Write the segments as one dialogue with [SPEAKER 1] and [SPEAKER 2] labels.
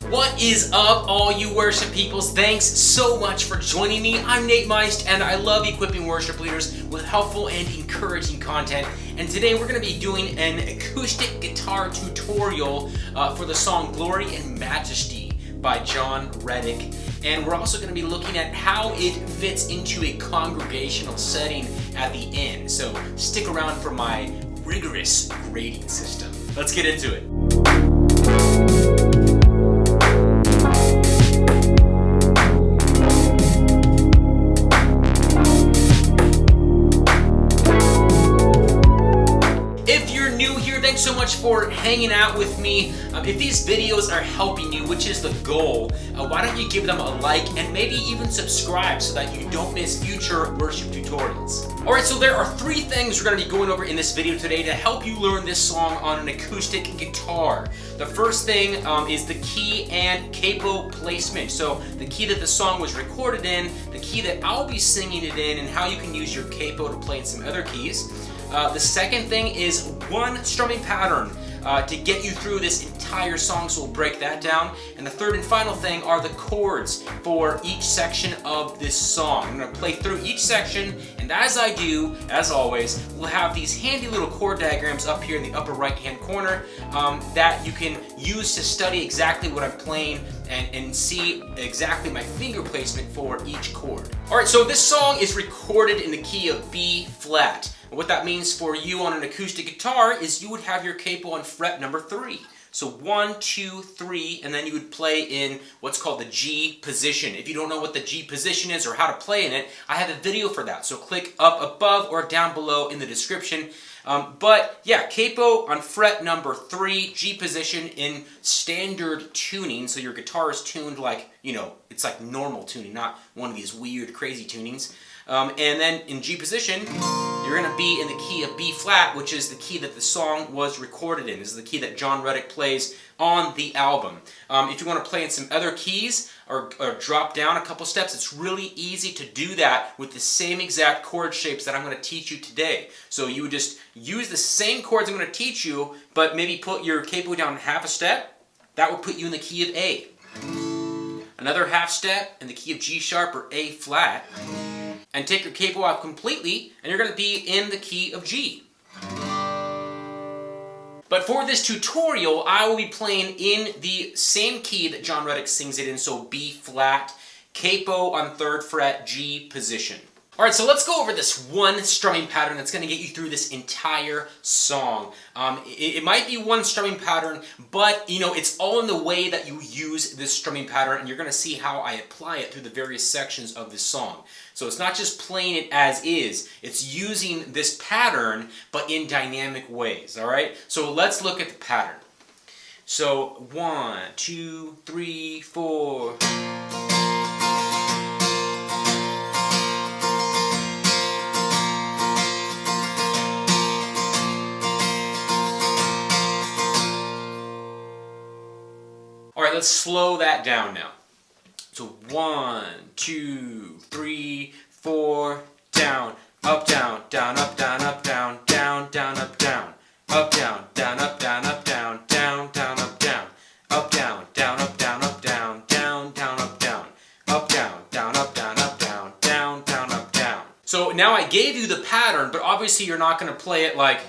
[SPEAKER 1] What is up, all you worship peoples? Thanks so much for joining me. I'm Nate Meist, and I love equipping worship leaders with helpful and encouraging content. And today we're going to be doing an acoustic guitar tutorial for the song Glory and Majesty by Jon Reddick. And we're also going to be looking at how it fits into a congregational setting at the end. So stick around for my rigorous grading system. Let's get into it. Thanks so much for hanging out with me. If these videos are helping you, which is the goal, why don't you give them a like and maybe even subscribe so that you don't miss future worship tutorials. Alright, so there are three things we're going to be going over in this video today to help you learn this song on an acoustic guitar. The first thing is the key and capo placement. So the key that the song was recorded in, the key that I'll be singing it in, and how you can use your capo to play in some other keys. The second thing is one strumming pattern to get you through this entire song, so we'll break that down. And the third and final thing are the chords for each section of this song. I'm going to play through each section, and as I do, as always, we'll have these handy little chord diagrams up here in the upper right hand corner that you can use to study exactly what I'm playing and see exactly my finger placement for each chord. Alright, so this song is recorded in the key of B flat. What that means for you on an acoustic guitar is you would have your capo on fret number 3. So 1, 2, 3, and then you would play in what's called the G position. If you don't know what the G position is or how to play in it, I have a video for that. So click up above or down below in the description. But yeah, capo on fret number 3, G position in standard tuning. So your guitar is tuned like, you know, it's like normal tuning, not one of these weird, crazy tunings. And then in G position, you're going to be in the key of B flat, which is the key that the song was recorded in. This is the key that Jon Reddick plays on the album. If you want to play in some other keys or drop down a couple steps, it's really easy to do that with the same exact chord shapes that I'm going to teach you today. So you would just use the same chords I'm going to teach you, but maybe put your capo down half a step. That would put you in the key of A. Another half step in the key of G sharp or A flat. And take your capo out completely, and you're going to be in the key of G. But for this tutorial, I will be playing in the same key that Jon Reddick sings it in, so B flat, capo on 3rd fret, G position. Alright, so let's go over this one strumming pattern that's going to get you through this entire song. It might be one strumming pattern, but you know, it's all in the way that you use this strumming pattern, and you're going to see how I apply it through the various sections of this song. So it's not just playing it as is, it's using this pattern, but in dynamic ways, alright? So let's look at the pattern. So 1, 2, 3, 4... Alright, let's slow that down now. So 1, 2, 3, 4, down, up, down, down, up, down, up, down, down, down, up, down, up, down, down, up, down, up, down, down, down, up, down, up, down, down, up, down, up, down, down, down, up, down, up, down, down, up, down, up, down, down, down, up, down. So now I gave you the pattern, but obviously you're not going to play it like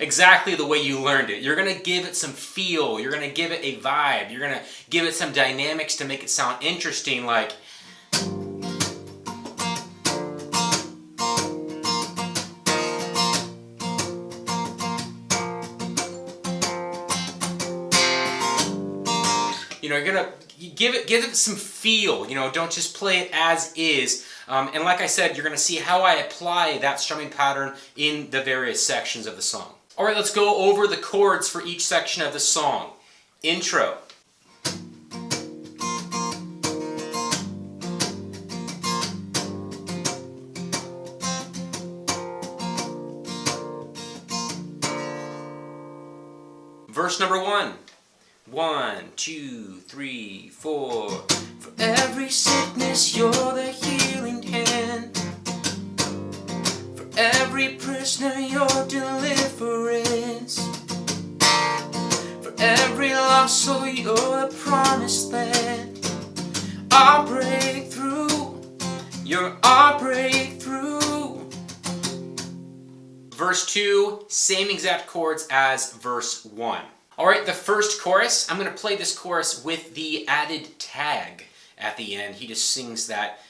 [SPEAKER 1] exactly the way you learned it. You're going to give it some feel, you're going to give it a vibe, you're going to give it some dynamics to make it sound interesting, like you know, you're going to give it some feel, you know, don't just play it as is. And like I said, you're going to see how I apply that strumming pattern in the various sections of the song. Alright, let's go over the chords for each section of the song. Intro. Verse number 1. 1, 2, 3, 4. For every sickness you're the healing hand. For every prisoner your deliverance. so you're the promised land. Our breakthrough, you're our breakthrough. Verse 2, same exact chords as verse 1. Alright, the first chorus, I'm going to play this chorus with the added tag at the end. He just sings that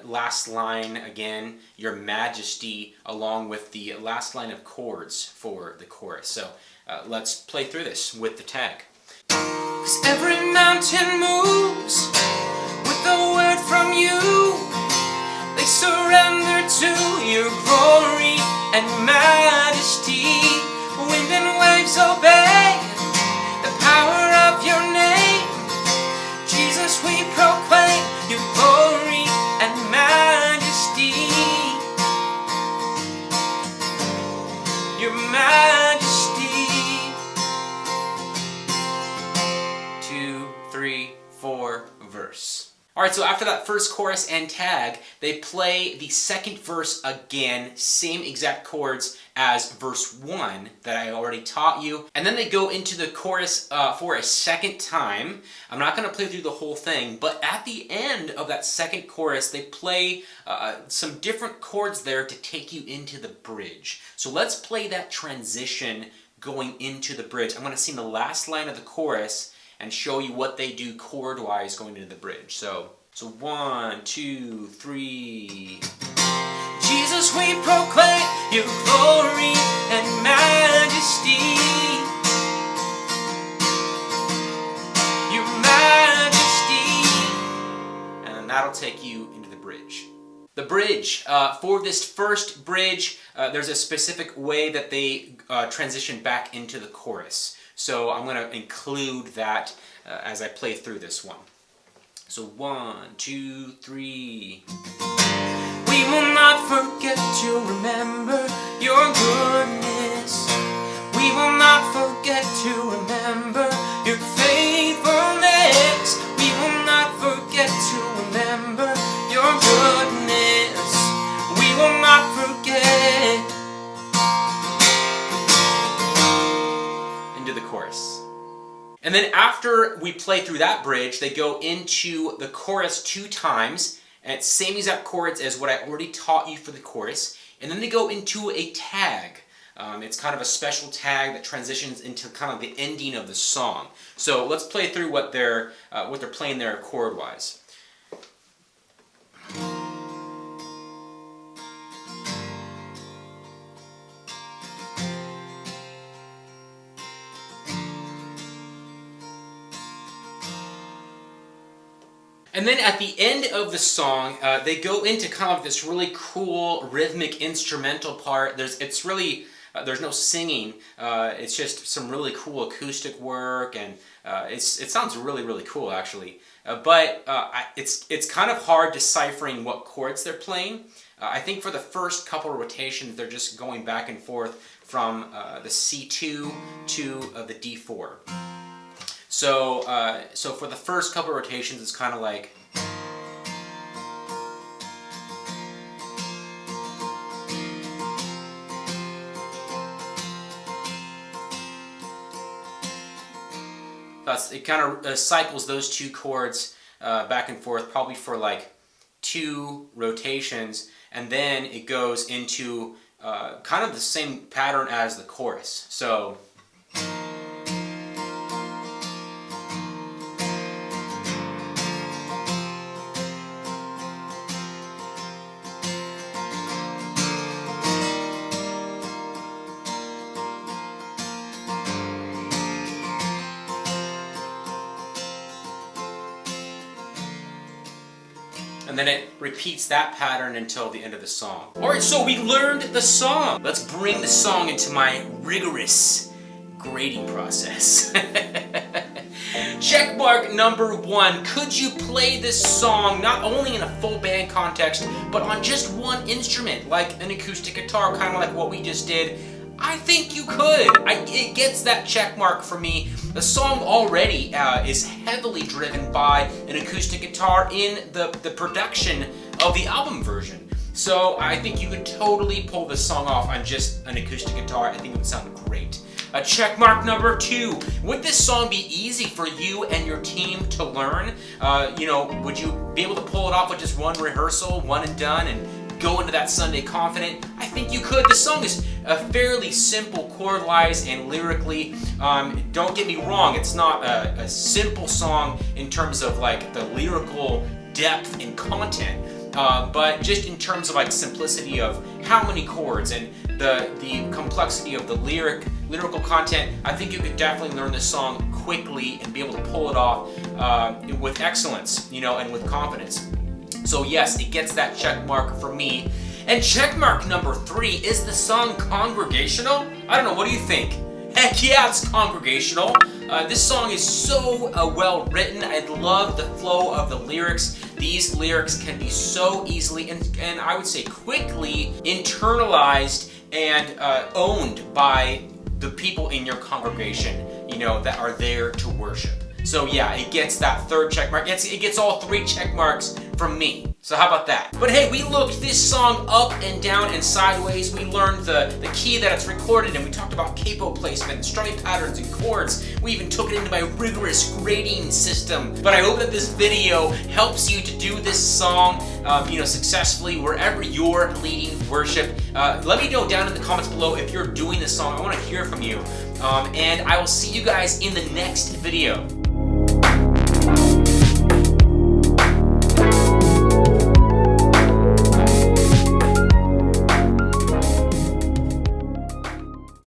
[SPEAKER 1] last line again, your majesty, along with the last line of chords for the chorus. So let's play through this with the tag. 'Cause every mountain moves with a word from you. They surrender to your glory and majesty. Wind and waves obey the power of your name. Jesus, we proclaim your glory and majesty. Your majesty. 2, 3, 4, verse. Alright, so after that first chorus and tag, they play the second verse again, same exact chords as verse 1 that I already taught you. And then they go into the chorus for a second time. I'm not going to play through the whole thing, but at the end of that second chorus, they play some different chords there to take you into the bridge. So let's play that transition going into the bridge. I'm going to sing the last line of the chorus and show you what they do chord-wise going into the bridge. So 1, 2, 3. Jesus, we proclaim your glory and majesty. Your majesty. And then that'll take you into the bridge. The bridge. For this first bridge, there's a specific way that they transition back into the chorus. So I'm going to include that as I play through this one. So 1, 2, 3. We will not forget to remember your goodness. We will not forget to remember your faithfulness. We will not forget to remember your goodness. We will not forget. Into the chorus. And then after we play through that bridge, they go into the chorus 2 times, and it's same exact chords as what I already taught you for the chorus. And then they go into a tag. It's kind of a special tag that transitions into kind of the ending of the song. So let's play through what they're playing there chord-wise. And then at the end of the song, they go into kind of this really cool rhythmic instrumental part. There's no singing. It's just some really cool acoustic work, and it sounds really, really cool actually. But it's kind of hard deciphering what chords they're playing. I think for the first couple of rotations, they're just going back and forth from the C2 to the D4. So for the first couple of rotations, it's kind of like. It kind of cycles those 2 chords back and forth, probably for like 2 rotations, and then it goes into kind of the same pattern as the chorus. So. And then it repeats that pattern until the end of the song. Alright, so we learned the song. Let's bring the song into my rigorous grading process. Checkmark number 1. Could you play this song not only in a full band context, but on just one instrument, like an acoustic guitar, kind of like what we just did? I think you could. It gets that check mark for me. The song already is heavily driven by an acoustic guitar in the production of the album version. So I think you could totally pull this song off on just an acoustic guitar. I think it would sound great. Check mark number 2. Would this song be easy for you and your team to learn? Would you be able to pull it off with just one rehearsal, one and done, and go into that Sunday confident? I think you could. The song is fairly simple chord-wise and lyrically. Don't get me wrong, it's not a simple song in terms of like the lyrical depth and content, but just in terms of like simplicity of how many chords and the complexity of the lyrical content, I think you could definitely learn this song quickly and be able to pull it off with excellence, and with confidence. So yes, it gets that check mark for me. And check mark number 3, is the song congregational? I don't know, what do you think? Heck yeah, it's congregational. This song is so well written. I love the flow of the lyrics. These lyrics can be so easily and I would say quickly internalized and owned by the people in your congregation, that are there to worship. So yeah, it gets that 3rd check mark. It gets all 3 check marks from me. So how about that? But hey, we looked this song up and down and sideways. We learned the key that it's recorded, and we talked about capo placement and strumming patterns and chords. We even took it into my rigorous grading system. But I hope that this video helps you to do this song successfully wherever you're leading worship. Let me know down in the comments below if you're doing this song. I want to hear from you. And I will see you guys in the next video.